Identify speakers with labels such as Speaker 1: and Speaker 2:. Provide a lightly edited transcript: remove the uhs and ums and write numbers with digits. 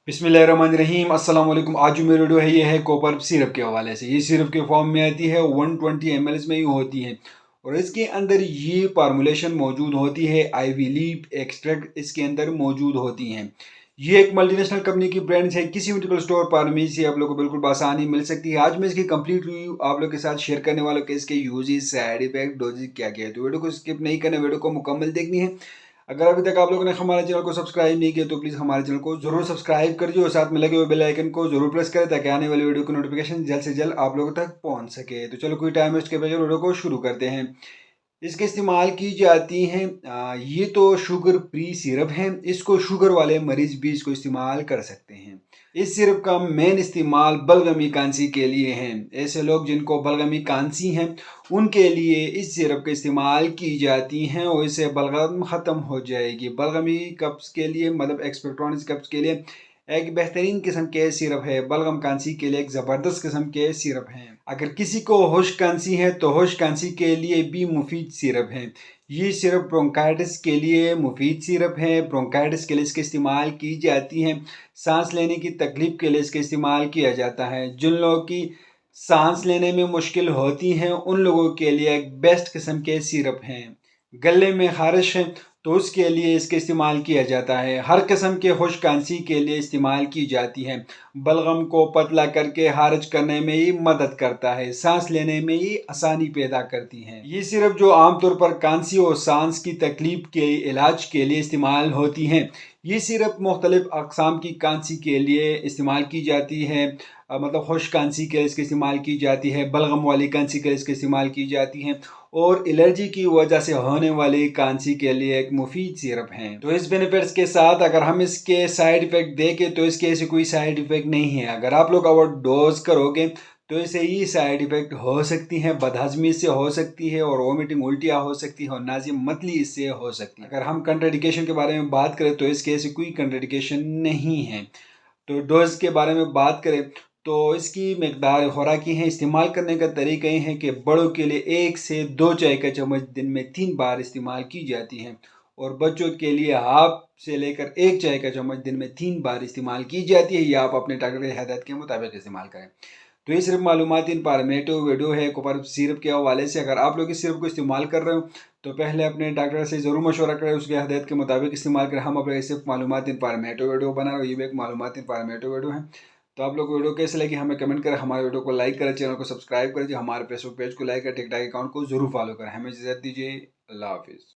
Speaker 1: बिस्मिल्लाहिर्रहमानिर्रहीम अस्सलाम वालेकुम। आज जो मेरी वीडियो है ये है कॉपर सिरप के हवाले से। ये सिरप के फॉर्म में आती है, 120 ml में ही होती है और इसके अंदर ये फार्मूलेशन मौजूद होती है, आईवी लीफ एक्सट्रैक्ट इसके अंदर मौजूद होती हैं। ये एक मल्टीनेशनल कंपनी की ब्रांड है, किसी मेडिकल स्टोर फार्मेसी से आप लोग को बिल्कुल बआसानी मिल सकती है। आज मैं इसकी कंप्लीट रिव्यू आप लोग के साथ शेयर करने वाला हूँ कि इसके यूजेस, साइड इफेक्ट, डोजेज क्या क्या है। तो वीडियो को स्किप नहीं करना, वीडियो को मुकम्मल देखनी है। अगर अभी तक आप लोगों ने हमारे चैनल को सब्सक्राइब नहीं किया तो प्लीज़ हमारे चैनल को जरूर सब्सक्राइब कर दीजिए और साथ में लगे हुए बेल आइकन को जरूर प्रेस करें ताकि आने वाली वीडियो की नोटिफिकेशन जल्द से जल्द आप लोगों तक पहुंच सके। तो चलो कोई टाइम वेस्ट के बगैर वीडियो को शुरू करते हैं। इसके इस्तेमाल की जाती हैं, ये तो शुगर फ्री सिरप है, इसको शुगर वाले मरीज भी इसको इस्तेमाल कर सकते हैं। इस सिरप का मेन इस्तेमाल बलगमी कांसी के लिए है। ऐसे लोग जिनको बलगमी कांसी है उनके लिए इस सिरप का इस्तेमाल की जाती हैं और इससे बलगम ख़त्म हो जाएगी। बलगमी कब्ज़ के लिए मतलब एक्सपेक्टोरेंस कब्ज़ के लिए एक बेहतरीन किस्म के सिरप है। बलगम कांसी के लिए एक ज़बरदस्त किस्म के सिरप हैं। अगर किसी को होश कांसी है तो होश कांसी के लिए भी मुफीद सिरप है। ये सिरप ब्रोंकाइटिस के लिए मुफीद सिरप है। ब्रोंकाइटिस के लिए इसका इस्तेमाल की जाती है। सांस लेने की तकलीफ के लिए इसका इस्तेमाल किया जाता है। जिन लोगों की सांस लेने में मुश्किल होती हैं उन लोगों के लिए एक बेस्ट किस्म के सिरप हैं। गले में खारिश है तो उसके लिए इसका इस्तेमाल किया जाता है। हर किस्म के खुश खांसी के लिए इस्तेमाल की जाती है। बलगम को पतला करके खारिज करने में ही मदद करता है, सांस लेने में ही आसानी पैदा करती है। ये सिर्फ जो आमतौर पर खांसी और सांस की तकलीफ के इलाज के लिए इस्तेमाल होती हैं। ये सिरप मुख्तलिफ अक़साम की खांसी के लिए इस्तेमाल की जाती है। मतलब खुश खांसी के लिए इसका इस्तेमाल की जाती है, बलगम वाली खांसी के लिए इसका इस्तेमाल की जाती है और एलर्जी की वजह से होने वाली खांसी के लिए एक मुफीद सिरप है। तो इस बेनिफिट्स के साथ अगर हम इसके साइड इफेक्ट देखें तो इसके ऐसे कोई साइड इफेक्ट नहीं है। अगर आप लोग ओवर डोज करोगे तो इसे ये साइड इफेक्ट हो सकती हैं, बदहजमी से हो सकती है और वोमिटिंग उल्टियाँ हो सकती है और नाज़िम मतली इससे हो सकती है। अगर हम कंट्राइंडिकेशन के बारे में बात करें तो इसके ऐसे कोई कंट्राइंडिकेशन नहीं है। तो डोज के बारे में बात करें तो इसकी मकदार खुराकी है। इस्तेमाल करने का तरीका ये है कि बड़ों के लिए 1 से 2 चाय का चम्मच दिन में 3 बार इस्तेमाल की जाती है और बच्चों के लिए हाफ से लेकर 1 चाय का चम्मच दिन में 3 बार इस्तेमाल की जाती है। या आप अपने डॉक्टर की हिदायत के मुताबिक इस्तेमाल करें। तो ये सिर्फ मालूमाती इंफॉर्मेटिव वीडियो है कॉपर सिरप के हवाले से। अगर आप लोग इस सिरप को इस्तेमाल कर रहे हो तो पहले अपने डॉक्टर से ज़रूर मशवरा करें, उसकी हिदायत के मुताबिक इस्तेमाल करें। हम अपने सिर्फ मालूमाती इंफॉर्मेटिव वीडियो बना रहे हो, ये भी एक मालूमाती इंफॉर्मेटिव वीडियो है। तो आप लोग वीडियो कैसे लगी हमें कमेंट करें, हमारे वीडियो को लाइक करें, चैनल को सब्सक्राइब करें, हमारे फेसबुक पेज को लाइक करें, टिकटॉक अकाउंट को जरूर फॉलो करें। हमें इजाज़त दीजिए। अल्लाह हाफिज़।